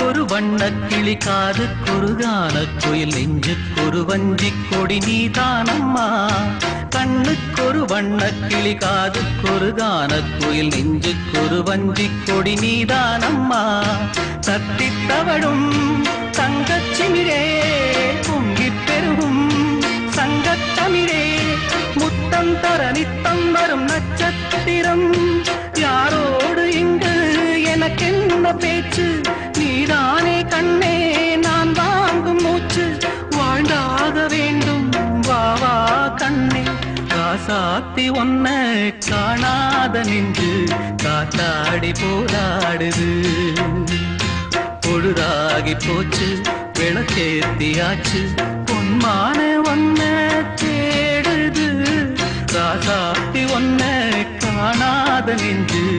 கண்ணுக்கொரு வண்ணக் கிளி காதுக்கொரு கானக் குயில் நெஞ்சுக்கொரு வஞ்சிக் கொடி நீதானம்மா. கண்ணுக்கொரு வண்ணக் கிளி காதுக்கொரு கானக் குயில் நெஞ்சுக்கொரு வஞ்சிக் கொடி நீதானம்மா. தத்தித் தவழும் தங்கச் சிமிழே பொங்கிப் பெருகும் சங்கத் தமிழே முத்தம் தர நித்தம் வரும் நட்சத்திரம். யாரோடு இங்கு எனக்கென்ன பேச்சு, நீதானே கண்ணே நான் வாங்கும் மூச்சு. வாழ்ந்தாக வேண்டும் வா வா கண்ணே, காசாத்தி ஒன்ன காணாத நின்று காத்தாடி போராடுது. பொழுதாகி போச்சு விளக்கேத்தியாச்சு, பொன்மான ஒன்ன தேடுது. காசாத்தி ஒன்ன காணாத நின்று